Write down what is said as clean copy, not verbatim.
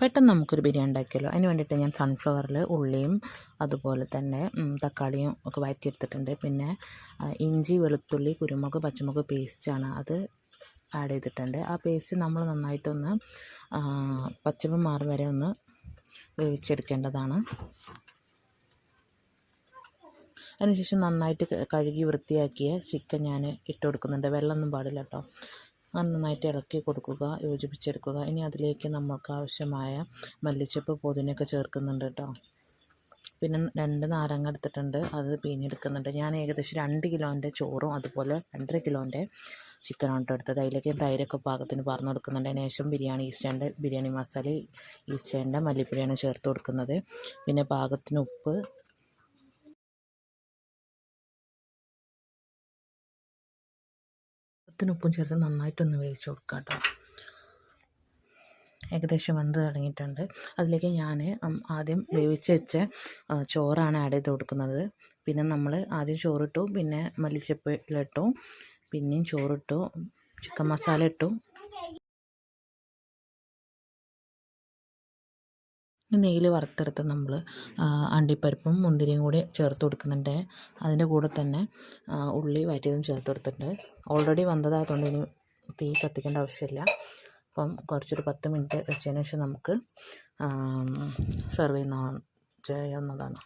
പെട്ടെന്ന് നമുക്കൊരു ബിരിയാണി ഉണ്ടാക്കിയല്ലോ. അതിന് വേണ്ടിയിട്ട് ഞാൻ സൺഫ്ലവറിൽ ഉള്ളിയും അതുപോലെ തന്നെ തക്കാളിയും ഒക്കെ വഴറ്റിയെടുത്തിട്ടുണ്ട്. പിന്നെ ഇഞ്ചി, വെളുത്തുള്ളി, കുരുമുളക്, പച്ചമുളക് പേസ്റ്റാണ് അത് ആഡ് ചെയ്തിട്ടുണ്ട്. ആ പേസ്റ്റ് നമ്മൾ നന്നായിട്ടൊന്ന് പച്ചപ്പ് മാറും വരെ ഒന്ന് വേവിച്ചെടുക്കേണ്ടതാണ്. അതിനുശേഷം നന്നായിട്ട് കഴുകി വൃത്തിയാക്കിയ ചിക്കൻ ഞാൻ ഇട്ട് കൊടുക്കുന്നുണ്ട്. വെള്ളമൊന്നും പാടില്ല കേട്ടോ. നന്നായിട്ട് ഇളക്കി കൊടുക്കുക, യോജിപ്പിച്ചെടുക്കുക. ഇനി അതിലേക്ക് നമുക്ക് ആവശ്യമായ മല്ലിച്ചപ്പ്, പുതിനയൊക്കെ ചേർക്കുന്നുണ്ട് കേട്ടോ. പിന്നെ 2 നാരങ്ങ എടുത്തിട്ടുണ്ട്, അത് പിഴിഞ്ഞെടുക്കുന്നുണ്ട്. ഞാൻ ഏകദേശം 2 കിലോൻ്റെ ചോറും അതുപോലെ 2.5 കിലോൻ്റെ ചിക്കനാണ് കേട്ടോ എടുത്തത്. അതിലേക്ക് തൈരൊക്കെ പാകത്തിന് പറഞ്ഞു കൊടുക്കുന്നുണ്ട്. അതിന് ശേഷം ബിരിയാണി മസാല യൂസ് ചെയ്യേണ്ട മല്ലിപ്പൊടിയാണ് ചേർത്ത് കൊടുക്കുന്നത്. പിന്നെ പാകത്തിന് ഉപ്പും ചേർത്ത് നന്നായിട്ടൊന്ന് വേവിച്ച് കൊടുക്കാം കേട്ടോ. ഏകദേശം വെന്ത് തുടങ്ങിയിട്ടുണ്ട്. അതിലേക്ക് ഞാൻ ആദ്യം വേവിച്ച് വെച്ച ചോറാണ് ആഡ് ചെയ്ത് കൊടുക്കുന്നത്. പിന്നെ നമ്മൾ ആദ്യം ചോറിട്ടു, പിന്നെ മല്ലിച്ചപ്പിലിട്ടു, പിന്നെയും ചോറിട്ടു, ചിക്കൻ മസാല ഇട്ടു. നെയ്യിൽ വറുത്തെടുത്ത് നമ്മൾ അണ്ടിപ്പരിപ്പും മുന്തിരിയും കൂടി ചേർത്ത് കൊടുക്കുന്നുണ്ട്. അതിൻ്റെ കൂടെ തന്നെ ഉള്ളി വഴറ്റിയതും ചേർത്ത് കൊടുത്തിട്ടുണ്ട്. ഓൾറെഡി വന്നതായതുകൊണ്ട് ഇനി തീ കത്തിക്കേണ്ട ആവശ്യമില്ല. അപ്പം കുറച്ചൊരു 10 മിനിറ്റ് വെച്ചതിന് ശേഷം നമുക്ക് സെർവ് ചെയ്യാവുന്നതാണ്.